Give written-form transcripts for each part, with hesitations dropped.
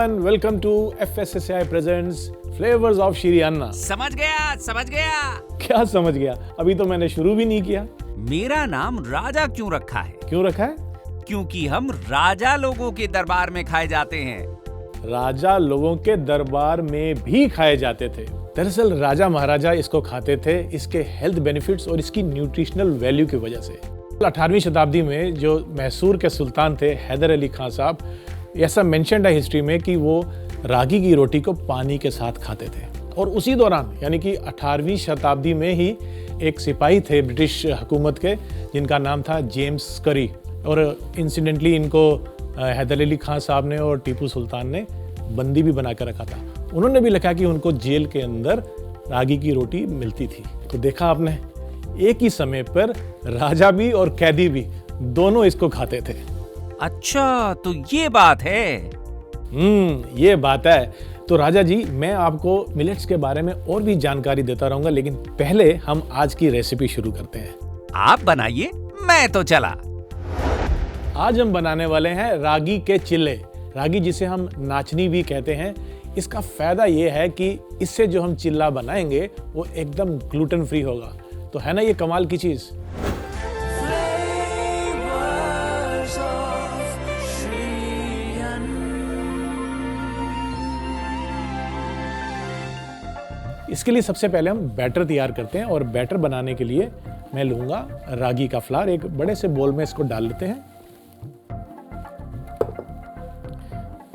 everyone, welcome to FSSAI presents Flavors of Shri अन्ना। समझ गया। क्या समझ गया? अभी तो मैंने शुरू भी नहीं किया। मेरा नाम राजा क्यों रखा है? क्यों रखा है? क्योंकि हम राजा लोगों के दरबार में खाए जाते हैं। राजा लोगों के दरबार में भी खाए जाते थे। दरअसल राजा महाराजा इसको खाते थे इसके हेल्थ बेनिफिट्स और इसकी न्यूट्रिशनल वैल्यू की वजह से। 18वीं शताब्दी में जो मैसूर के सुल्तान थे हैदर अली खान साहब, ऐसा मेंशन्ड है हिस्ट्री में कि वो रागी की रोटी को पानी के साथ खाते थे। और उसी दौरान यानी कि 18वीं शताब्दी में ही एक सिपाही थे ब्रिटिश हुकूमत के जिनका नाम था जेम्स करी, और इंसिडेंटली इनको हैदर अली खान साहब ने और टीपू सुल्तान ने बंदी भी बना कर रखा था। उन्होंने भी लिखा कि उनको जेल के अंदर रागी की रोटी मिलती थी। तो देखा आपने, एक ही समय पर राजा भी और कैदी भी दोनों इसको खाते थे। अच्छा, तो ये बात है। ये बात है। तो राजा जी, मैं आपको मिलेट्स के बारे में और भी जानकारी देता रहूंगा, लेकिन पहले हम आज की रेसिपी शुरू करते हैं। आप बनाइए, मैं तो चला। आज हम बनाने वाले हैं रागी के चिल्ले। रागी जिसे हम नाचनी भी कहते हैं। इसका फायदा ये है कि इससे जो हम चिल्ला बनाएंगे वो एकदम ग्लूटेन फ्री होगा। तो है ना ये कमाल की चीज। इसके लिए सबसे पहले हम बैटर तैयार करते हैं, और बैटर बनाने के लिए मैं लूंगा रागी का फ्लावर। एक बड़े से बोल में इसको डाल लेते हैं।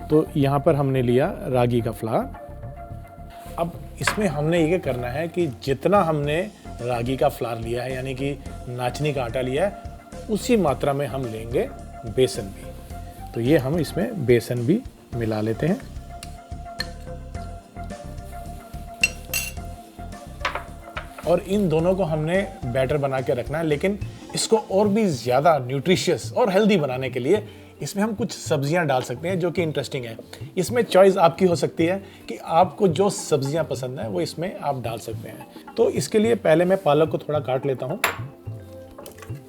तो यहाँ पर हमने लिया रागी का फ्लावर। अब इसमें हमने ये करना है कि जितना हमने रागी का फ्लावर लिया है यानी कि नाचनी का आटा लिया है, उसी मात्रा में हम लेंगे बेसन भी। तो ये हम इसमें बेसन भी मिला लेते हैं। और इन दोनों को हमने बैटर बना के रखना है, लेकिन इसको और भी ज़्यादा न्यूट्रिशियस और हेल्दी बनाने के लिए इसमें हम कुछ सब्जियां डाल सकते हैं जो कि इंटरेस्टिंग है। इसमें चॉइस आपकी हो सकती है कि आपको जो सब्जियां पसंद है वो इसमें आप डाल सकते हैं। तो इसके लिए पहले मैं पालक को थोड़ा काट लेता हूँ।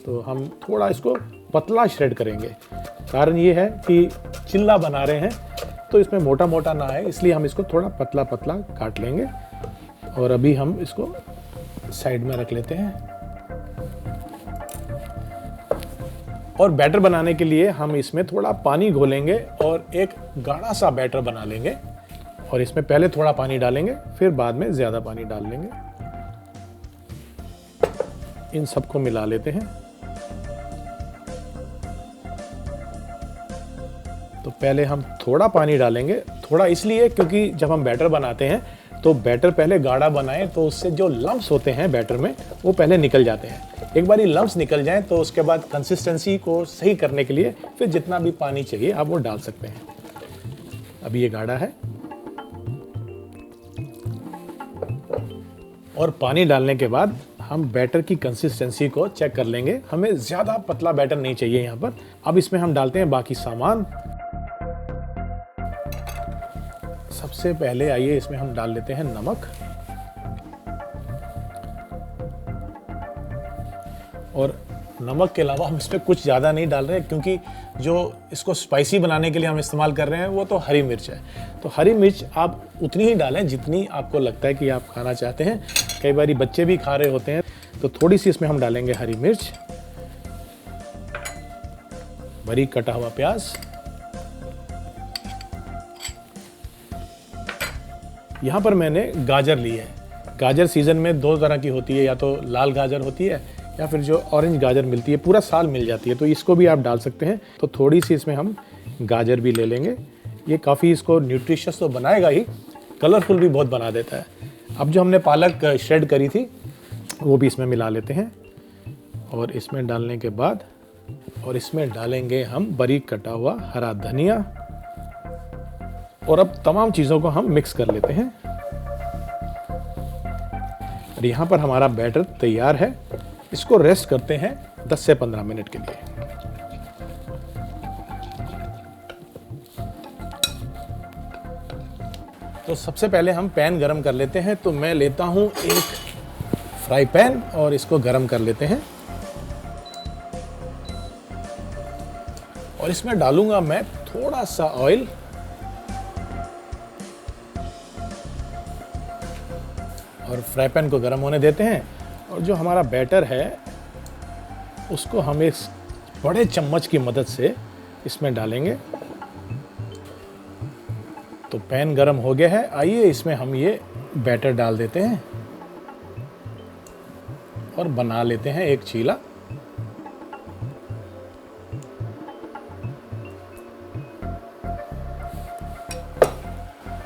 तो हम थोड़ा इसको पतला श्रेड करेंगे। कारण ये है कि चिल्ला बना रहे हैं तो इसमें मोटा मोटा ना आए, इसलिए हम इसको थोड़ा पतला पतला काट लेंगे। और अभी हम इसको साइड में रख लेते हैं। और बैटर बनाने के लिए हम इसमें थोड़ा पानी घोलेंगे और एक गाढ़ा सा बैटर बना लेंगे। और इसमें पहले थोड़ा पानी डालेंगे, फिर बाद में ज्यादा पानी डाल लेंगे। इन सबको मिला लेते हैं। तो पहले हम थोड़ा पानी डालेंगे, थोड़ा इसलिए क्योंकि जब हम बैटर बनाते हैं तो बैटर पहले गाढ़ा बनाएं तो उससे जो लम्प्स होते हैं बैटर में वो पहले निकल जाते हैं। एक बार ये लम्प्स निकल जाएं तो उसके बाद कंसिस्टेंसी को सही करने के लिए फिर जितना भी पानी चाहिए आप वो डाल सकते हैं। अभी ये गाढ़ा है। और पानी डालने के बाद हम बैटर की कंसिस्टेंसी को चेक कर लेंगे। हमें ज़्यादा पतला बैटर नहीं चाहिए यहाँ पर। अब इसमें हम डालते हैं बाकी सामान। सबसे पहले आइए इसमें हम डाल लेते हैं नमक। और नमक के अलावा हम इसमें कुछ ज़्यादा नहीं डाल रहे क्योंकि जो इसको स्पाइसी बनाने के लिए हम इस्तेमाल कर रहे हैं वो तो हरी मिर्च है। तो हरी मिर्च आप उतनी ही डालें जितनी आपको लगता है कि आप खाना चाहते हैं। कई बार बच्चे भी खा रहे होते हैं तो थोड़ी सी इसमें हम डालेंगे हरी मिर्च, बारीक कटा हुआ प्याज। यहाँ पर मैंने गाजर ली है। गाजर सीजन में दो तरह की होती है, या तो लाल गाजर होती है या फिर जो ऑरेंज गाजर मिलती है, पूरा साल मिल जाती है। तो इसको भी आप डाल सकते हैं। तो थोड़ी सी इसमें हम गाजर भी ले लेंगे। ये काफ़ी इसको न्यूट्रिशियस तो बनाएगा ही, कलरफुल भी बहुत बना देता है। अब जो हमने पालक श्रेड करी थी वो भी इसमें मिला लेते हैं। और इसमें डालने के बाद और इसमें डालेंगे हम बारीक कटा हुआ हरा धनिया। और अब तमाम चीज़ों को हम मिक्स कर लेते हैं। और यहाँ पर हमारा बैटर तैयार है। इसको रेस्ट करते हैं 10 से 15 मिनट के लिए। तो सबसे पहले हम पैन गरम कर लेते हैं। तो मैं लेता हूँ एक फ्राई पैन और इसको गरम कर लेते हैं। और इसमें डालूंगा मैं थोड़ा सा ऑयल। और फ्राई पैन को गर्म होने देते हैं और जो हमारा बैटर है उसको हम एक बड़े चम्मच की मदद से इसमें डालेंगे। तो पैन गर्म हो गया है, आइए इसमें हम ये बैटर डाल देते हैं और बना लेते हैं एक चीला।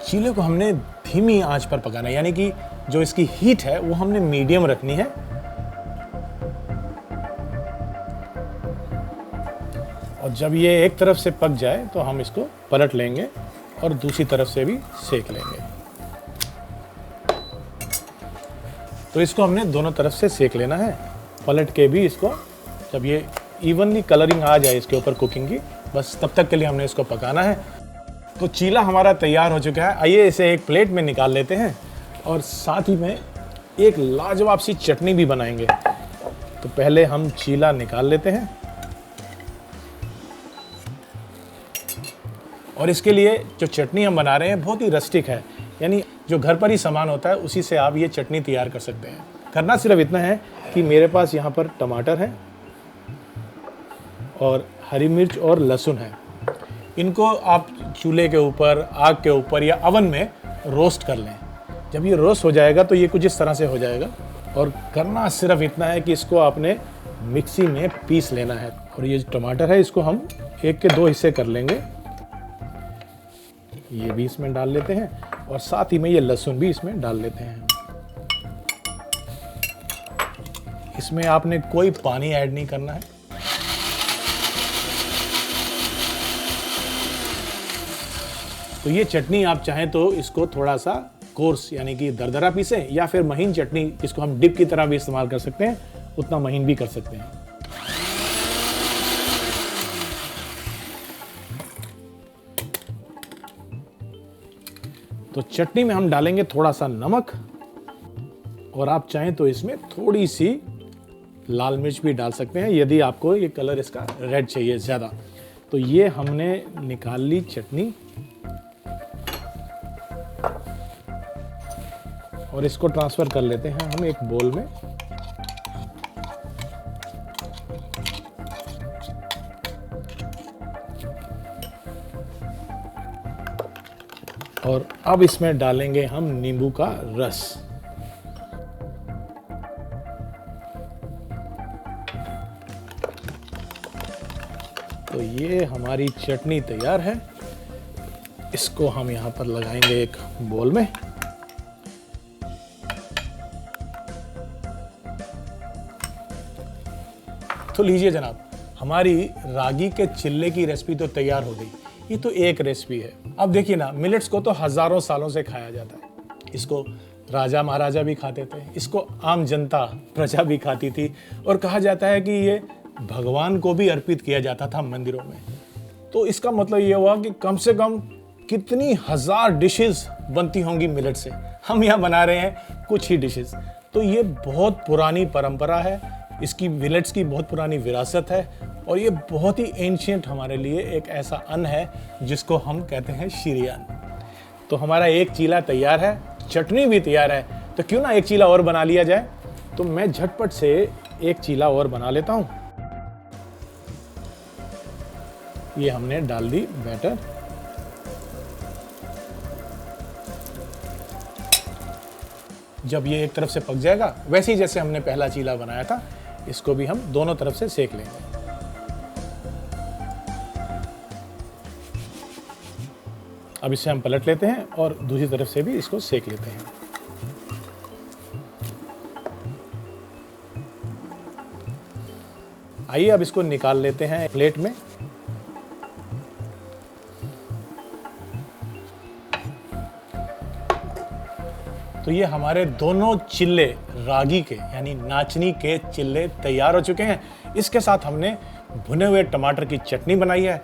चीले को हमने धीमी आंच पर पकाना है, यानी कि जो इसकी हीट है वो हमने मीडियम रखनी है। और जब ये एक तरफ से पक जाए तो हम इसको पलट लेंगे और दूसरी तरफ से भी सेक लेंगे। तो इसको हमने दोनों तरफ से सेक लेना है, पलट के भी इसको। जब ये इवनली कलरिंग आ जाए इसके ऊपर कुकिंग की, बस तब तक के लिए हमने इसको पकाना है। तो चीला हमारा तैयार हो चुका है, आइए इसे एक प्लेट में निकाल लेते हैं और साथ ही में एक लाजवाब सी चटनी भी बनाएंगे। तो पहले हम चीला निकाल लेते हैं और इसके लिए जो चटनी हम बना रहे हैं बहुत ही रस्टिक है, यानी जो घर पर ही सामान होता है उसी से आप ये चटनी तैयार कर सकते हैं। करना सिर्फ इतना है कि मेरे पास यहाँ पर टमाटर है और हरी मिर्च और लहसुन है। इनको आप चूल्हे के ऊपर, आग के ऊपर या अवन में रोस्ट कर लें। जब ये रोस्ट हो जाएगा तो ये कुछ इस तरह से हो जाएगा। और करना सिर्फ इतना है कि इसको आपने मिक्सी में पीस लेना है। और ये जो टमाटर है इसको हम 1 के 2 हिस्से कर लेंगे, ये भी इसमें डाल लेते हैं और साथ ही में ये लहसुन भी इसमें डाल लेते हैं। इसमें आपने कोई पानी ऐड नहीं करना है। तो ये चटनी आप चाहें तो इसको थोड़ा सा कोर्स यानी कि दरदरा पीसें, या फिर महीन चटनी जिसको हम डिप की तरह भी इस्तेमाल कर सकते हैं, उतना महीन भी कर सकते हैं। तो चटनी में हम डालेंगे थोड़ा सा नमक और आप चाहें तो इसमें थोड़ी सी लाल मिर्च भी डाल सकते हैं यदि आपको ये कलर इसका रेड चाहिए ज़्यादा। तो ये हमने निकाल ली चटनी और इसको ट्रांसफ़र कर लेते हैं हम एक बोल में। और अब इसमें डालेंगे हम नींबू का रस। तो ये हमारी चटनी तैयार है। इसको हम यहाँ पर लगाएंगे एक बोल में। तो लीजिए जनाब, हमारी रागी के चिल्ले की रेसिपी तो तैयार हो गई। ये तो एक रेसिपी है। अब देखिए ना, मिलेट्स को तो हजारों सालों से खाया जाता है। इसको राजा महाराजा भी खाते थे, इसको आम जनता प्रजा भी खाती थी और कहा जाता है कि ये भगवान को भी अर्पित किया जाता था मंदिरों में। तो इसका मतलब ये हुआ कि कम से कम कितनी हजार डिशेस बनती होंगी मिलेट से। हम यहाँ बना रहे हैं कुछ ही डिशेस। तो ये बहुत पुरानी परंपरा है, इसकी मिलेट्स की बहुत पुरानी विरासत है और ये बहुत ही एंशिएंट हमारे लिए एक ऐसा अन्न है जिसको हम कहते हैं शीरियान। तो हमारा एक चीला तैयार है, चटनी भी तैयार है, तो क्यों ना एक चीला और बना लिया जाए। तो मैं झटपट से एक चीला और बना लेता हूँ। ये हमने डाल दी बैटर। जब ये एक तरफ से पक जाएगा, वैसे ही जैसे हमने पहला चीला बनाया था, इसको भी हम दोनों तरफ से सेक लेंगे। अब इसे हम पलट लेते हैं और दूसरी तरफ से भी इसको सेक लेते हैं। आइए अब इसको निकाल लेते हैं प्लेट में। तो ये हमारे दोनों चिल्ले रागी के यानी नाचनी के चिल्ले तैयार हो चुके हैं। इसके साथ हमने भुने हुए टमाटर की चटनी बनाई है।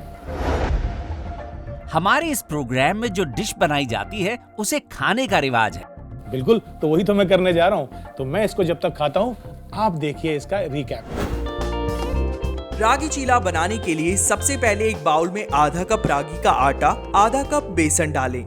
हमारे इस प्रोग्राम में जो डिश बनाई जाती है उसे खाने का रिवाज है। बिल्कुल, तो वही तो मैं करने जा रहा हूं। तो मैं इसको जब तक खाता हूं, आप देखिए इसका रिकैप। रागी चीला बनाने के लिए सबसे पहले एक बाउल में आधा कप रागी का आटा, आधा कप बेसन डालें।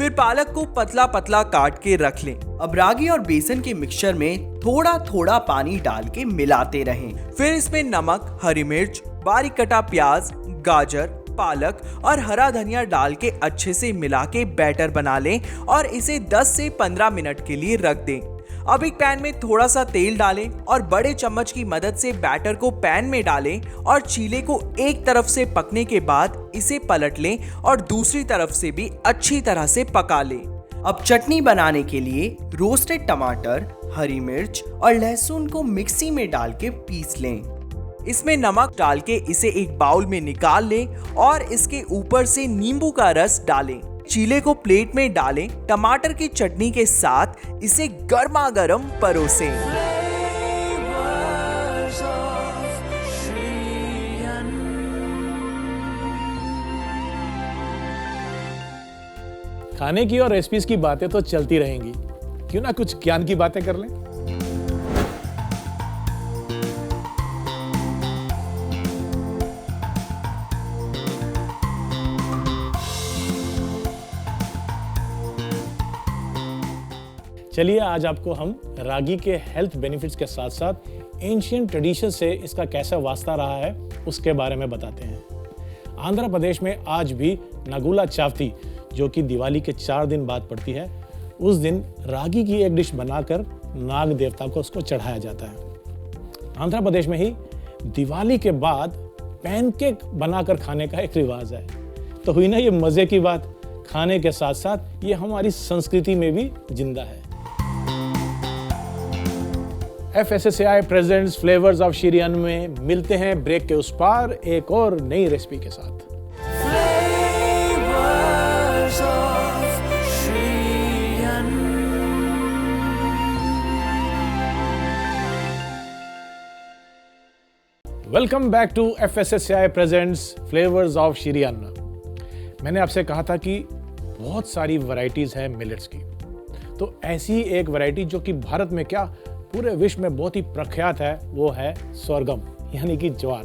फिर पालक को पतला पतला काट के रख लें। अब रागी और बेसन के मिक्सचर में थोड़ा थोड़ा पानी डाल के मिलाते रहें। फिर इसमें नमक, हरी मिर्च, बारीक कटा प्याज, गाजर, पालक और हरा धनिया डाल के अच्छे से मिला के बैटर बना लें और इसे 10 से 15 मिनट के लिए रख दें। अब एक पैन में थोड़ा सा तेल डालें और बड़े चम्मच की मदद से बैटर को पैन में डालें और चीले को एक तरफ से पकने के बाद इसे पलट लें और दूसरी तरफ से भी अच्छी तरह से पका लें। अब चटनी बनाने के लिए रोस्टेड टमाटर, हरी मिर्च और लहसुन को मिक्सी में डाल के पीस लें। इसमें नमक डाल के इसे एक बाउल में निकाल लें और इसके ऊपर से नींबू का रस डालें। चीले को प्लेट में डालें। टमाटर की चटनी के साथ इसे गर्मा गर्म परोसें। खाने की और रेसिपीज की बातें तो चलती रहेंगी, क्यों ना कुछ ज्ञान की बातें कर लें। चलिए आज आपको हम रागी के हेल्थ बेनिफिट्स के साथ साथ एंशिएंट ट्रेडिशन से इसका कैसा वास्ता रहा है उसके बारे में बताते हैं। आंध्र प्रदेश में आज भी नगुला चावती, जो कि दिवाली के 4 दिन बाद पड़ती है, उस दिन रागी की एक डिश बनाकर नाग देवता को उसको चढ़ाया जाता है। आंध्र प्रदेश में ही दिवाली के बाद पैनकेक बनाकर खाने का एक रिवाज है। तो हुई ना ये मजे की बात, खाने के साथ साथ ये हमारी संस्कृति में भी जिंदा है। FSSAI presents flavours of Shri अन्न में मिलते हैं ब्रेक के उस पार एक और नई रेसिपी के साथ। Welcome back to FSSAI presents flavours of Shri Anna. मैंने आपसे कहा था कि बहुत सारी वैरायटीज हैं मिलेट्स की, तो ऐसी एक वैरायटी जो कि भारत में क्या पूरे विश्व में बहुत ही प्रख्यात है, वो है सोरगम यानी कि ज्वार।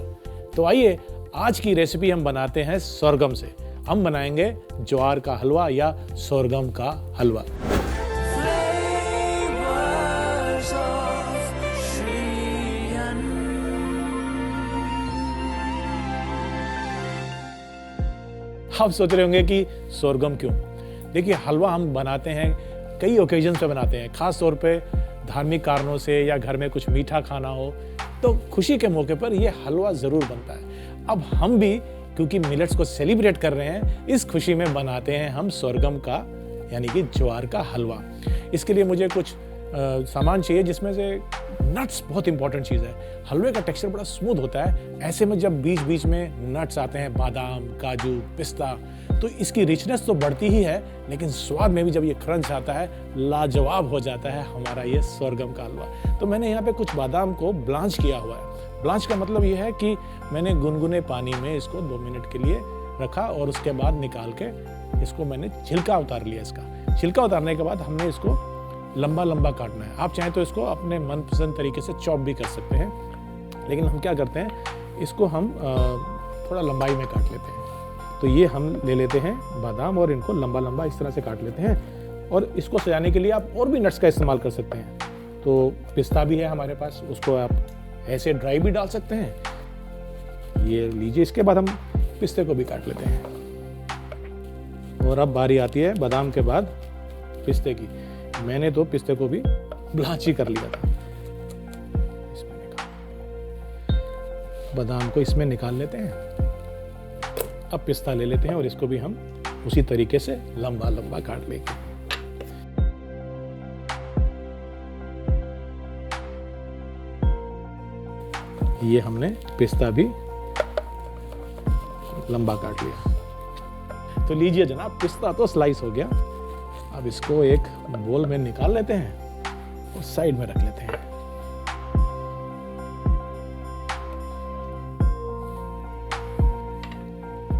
तो आइए आज की रेसिपी हम बनाते हैं सोरगम से। हम बनाएंगे ज्वार का हलवा या सोरगम का हलवा। आप सोच रहे होंगे कि सोरगम क्यों? देखिए, हलवा हम बनाते हैं कई ओकेजन पे बनाते हैं, खास तौर पे धार्मिक कारणों से या घर में कुछ मीठा खाना हो तो खुशी के मौके पर यह हलवा जरूर बनता है। अब हम भी क्योंकि मिलेट्स को सेलिब्रेट कर रहे हैं, इस खुशी में बनाते हैं हम सोरगम का यानी कि ज्वार का हलवा। इसके लिए मुझे कुछ सामान चाहिए, जिसमें से नट्स बहुत इंपॉर्टेंट चीज़ है। हलवे का टेक्सचर बड़ा स्मूथ होता है, ऐसे में जब बीच बीच में नट्स आते हैं, बादाम, काजू, पिस्ता, तो इसकी रिचनेस तो बढ़ती ही है, लेकिन स्वाद में भी जब ये क्रंच आता है, लाजवाब हो जाता है हमारा ये सोरगम का हलवा। तो मैंने यहाँ पे कुछ बादाम को ब्लांच किया हुआ है। ब्लांच का मतलब ये है कि मैंने गुनगुने पानी में इसको 2 मिनट के लिए रखा और उसके बाद निकाल के इसको मैंने छिलका उतार लिया। इसका छिलका उतारने के बाद हमने इसको लंबा लंबा काटना है। आप चाहें तो इसको अपने मनपसंद तरीके से चॉप भी कर सकते हैं, लेकिन हम क्या करते हैं, इसको हम थोड़ा लंबाई में काट लेते हैं। तो ये हम ले लेते हैं बादाम और इनको लंबा लंबा इस तरह से काट लेते हैं। और इसको सजाने के लिए आप और भी नट्स का इस्तेमाल कर सकते हैं। तो पिस्ता भी है हमारे पास, उसको आप ऐसे ड्राई भी डाल सकते हैं। ये लीजिए, इसके बाद हम पिस्ते को भी काट लेते हैं। और अब बारी आती है बादाम के बाद पिस्ते की। मैंने तो पिस्ते को भी ब्लांच ही कर लिया था। इसमें बादाम को इसमें निकाल लेते हैं। अब पिस्ता ले लेते हैं और इसको भी हम उसी तरीके से लंबा लंबा काट लेंगे। ये हमने पिस्ता भी लंबा काट लिया। तो लीजिए जनाब, पिस्ता तो स्लाइस हो गया। अब इसको एक बोल में निकाल लेते हैं और साइड में रख लेते हैं।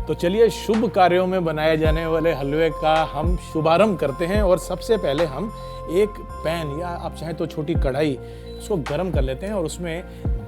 तो चलिए शुभ कार्यों में बनाए जाने वाले हलवे का हम शुभारंभ करते हैं। और सबसे पहले हम एक पैन या आप चाहें तो छोटी कढ़ाई, उसको गर्म कर लेते हैं और उसमें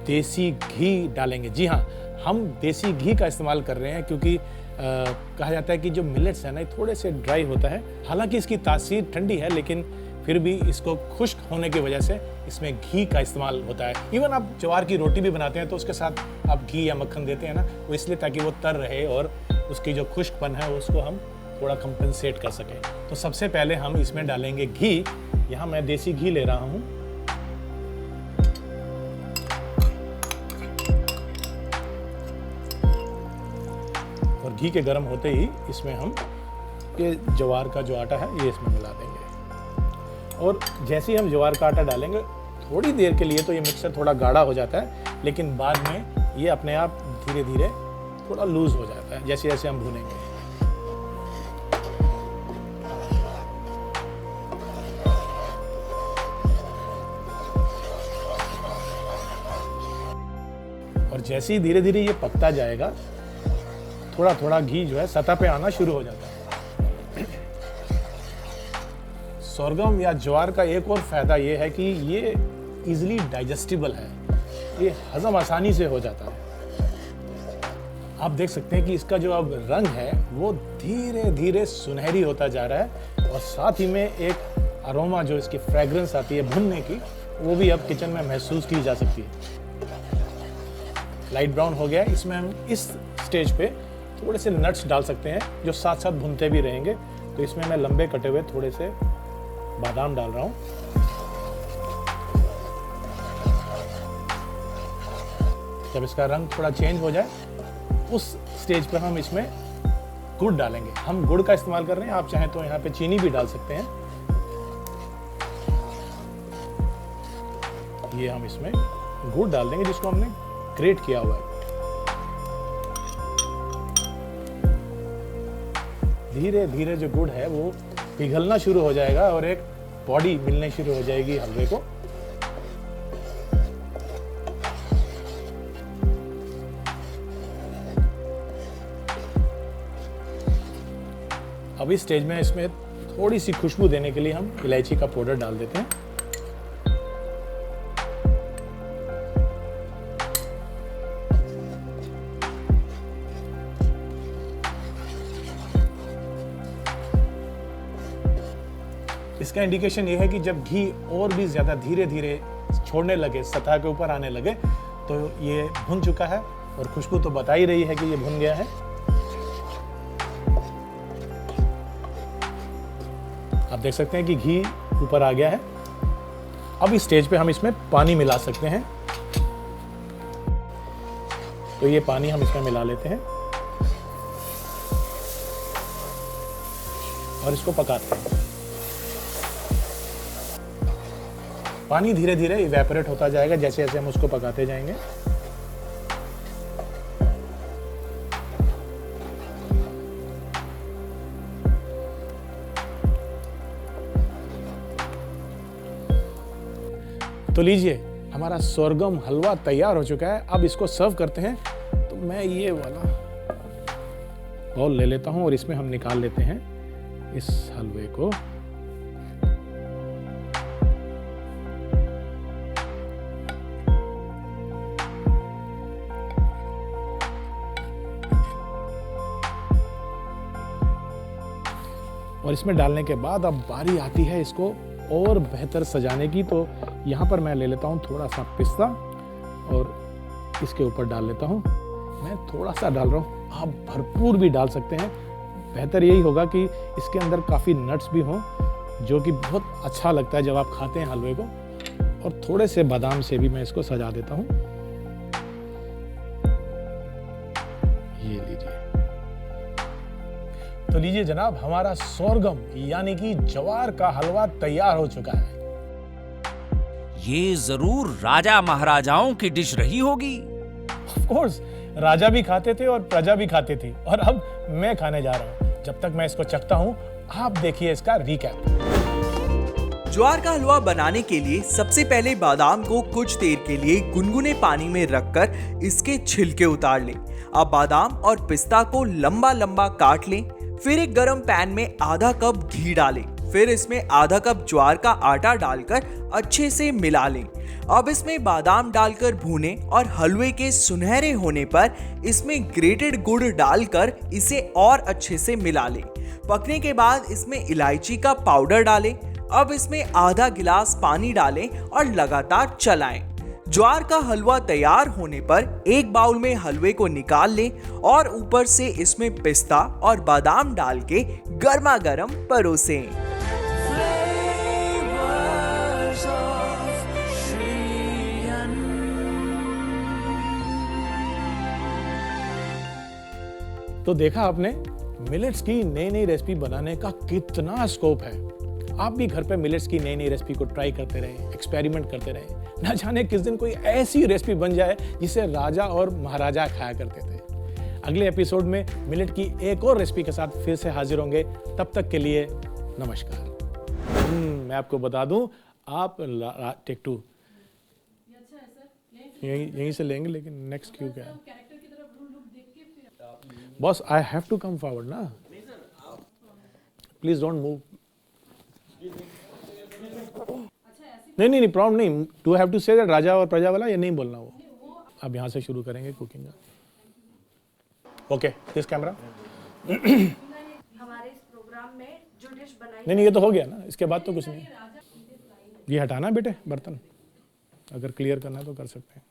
देसी घी डालेंगे। जी हाँ, हम देसी घी का इस्तेमाल कर रहे हैं क्योंकि कहा जाता है कि जो मिलेट्स है ना, ये थोड़े से ड्राई होता है। हालांकि इसकी तासीर ठंडी है, लेकिन फिर भी इसको खुश्क होने की वजह से इसमें घी का इस्तेमाल होता है। इवन आप ज्वार की रोटी भी बनाते हैं तो उसके साथ आप घी या मक्खन देते हैं ना, वो इसलिए ताकि वो तर रहे और उसकी जो खुश्कपन है उसको हम थोड़ा कंपनसेट कर सकें। तो सबसे पहले हम इसमें डालेंगे घी। यहाँ मैं देसी घी ले रहा हूँ। और घी के गर्म होते ही इसमें हम ये ज्वार का जो आटा है ये इसमें मिला देंगे। और जैसे ही हम ज्वार का आटा डालेंगे, थोड़ी देर के लिए तो ये मिक्सर थोड़ा गाढ़ा हो जाता है, लेकिन बाद में ये अपने आप धीरे धीरे थोड़ा लूज हो जाता है जैसे जैसे हम भूनेंगे। और जैसे ही धीरे धीरे ये पकता जाएगा, थोड़ा थोड़ा घी जो है सतह पे आना शुरू हो जाता है। सोरगम या ज्वार का एक और फायदा ये है कि ये इजीली डाइजेस्टिबल है, ये हजम आसानी से हो जाता है। आप देख सकते हैं कि इसका जो अब रंग है वो धीरे धीरे सुनहरी होता जा रहा है, और साथ ही में एक अरोमा जो इसकी फ्रेग्रेंस आती है भुनने की, वो भी अब किचन में महसूस की जा सकती है। लाइट ब्राउन हो गया है। इसमें हम इस स्टेज पे थोड़े से नट्स डाल सकते हैं जो साथ साथ भुनते भी रहेंगे। तो इसमें मैं लंबे कटे हुए थोड़े से बादाम डाल रहा हूँ। जब इसका रंग थोड़ा चेंज हो जाए, उस स्टेज पर हम इसमें गुड़ डालेंगे। हम गुड़ का इस्तेमाल कर रहे हैं, आप चाहें तो यहाँ पे चीनी भी डाल सकते हैं। ये हम इसमें गुड़ डाल देंगे जिसको हमने ग्रेट किया हुआ है। धीरे धीरे जो गुड़ है वो पिघलना शुरू हो जाएगा और एक बॉडी मिलने शुरू हो जाएगी हलवे को। अब इस स्टेज में इसमें थोड़ी सी खुशबू देने के लिए हम इलायची का पाउडर डाल देते हैं। इसका इंडिकेशन ये है कि जब घी और भी ज़्यादा धीरे धीरे छोड़ने लगे, सतह के ऊपर आने लगे, तो ये भुन चुका है। और खुशबू तो बता ही रही है कि ये भुन गया है। आप देख सकते हैं कि घी ऊपर आ गया है। अब इस स्टेज पे हम इसमें पानी मिला सकते हैं। तो ये पानी हम इसमें मिला लेते हैं और इसको पकाते हैं। पानी धीरे धीरे इवेपोरेट होता जाएगा जैसे जैसे हम उसको पकाते जाएंगे। तो लीजिए, हमारा सोरगम हलवा तैयार हो चुका है। अब इसको सर्व करते हैं। तो मैं ये वाला बाउल ले लेता हूं और इसमें हम निकाल लेते हैं इस हलवे को। और इसमें डालने के बाद अब बारी आती है इसको और बेहतर सजाने की। तो यहाँ पर मैं ले लेता हूँ थोड़ा सा पिस्ता और इसके ऊपर डाल लेता हूँ। मैं थोड़ा सा डाल रहा हूँ, आप भरपूर भी डाल सकते हैं। बेहतर यही होगा कि इसके अंदर काफ़ी नट्स भी हों, जो कि बहुत अच्छा लगता है जब आप खाते हैं हलवे को। और थोड़े से बादाम से भी मैं इसको सजा देता हूँ। ये लीजिए। तो लीजिए जनाब, हमारा सोरगम यानी कि ज्वार का हलवा तैयार हो चुका है। ये जरूर राजा महाराजाओं की डिश रही होगी। ऑफ कोर्स, राजा भी खाते थे और प्रजा भी खाती थी, और अब मैं खाने जा रहा हूँ। जब तक मैं इसको चखता हूँ, आप देखिए इसका रिकैप। ज्वार का हलवा बनाने के लिए सबसे पहले बादाम को कुछ देर के लिए गुनगुने पानी में रखकर इसके छिलके उतार लें। अब बादाम और पिस्ता को लंबा लंबा काट लें। फिर एक गरम पैन में आधा कप घी डालें फिर इसमें आधा कप ज्वार का आटा डालकर अच्छे से मिला लें। अब इसमें बादाम डालकर भूनें और हलवे के सुनहरे होने पर इसमें ग्रेटेड गुड़ डालकर इसे और अच्छे से मिला लें। पकने के बाद इसमें इलायची का पाउडर डालें। अब इसमें आधा गिलास पानी डालें और लगातार चलाएं। ज्वार का हलवा तैयार होने पर एक बाउल में हलवे को निकाल लें और ऊपर से इसमें पिस्ता और बादाम डाल के गर्मा गर्म परोसें। तो देखा आपने मिलेट्स की नई नई रेसिपी बनाने का कितना स्कोप है। आप भी घर पे मिलेट्स की नई नई रेसिपी को ट्राई करते रहें, एक्सपेरिमेंट करते रहें। ना जाने किस दिन कोई ऐसी रेसिपी बन जाए जिसे राजा और महाराजा खाया करते थे। अगले एपिसोड में मिलेट की एक और रेसिपी के साथ फिर से हाजिर होंगे। तब तक के लिए नमस्कार। मैं आपको बता दूं, आप टेक 2 यहीं से लेंगे, लेकिन नेक्स्ट क्यों क्या है? Boss, I have to come forward ना, प्लीज डोंट मूव। नहीं प्रॉब्लम नहीं। Do have to say that राजा और प्रजा वाला, या नहीं बोलना वो? अब यहाँ से शुरू करेंगे कुकिंग का। Okay, this camera. हमारे इस प्रोग्राम में जो डिश बनाई नहीं ये तो हो गया ना, इसके बाद तो कुछ नहीं। ये हटाना बेटे बर्तन, अगर क्लियर करना है तो कर सकते हैं।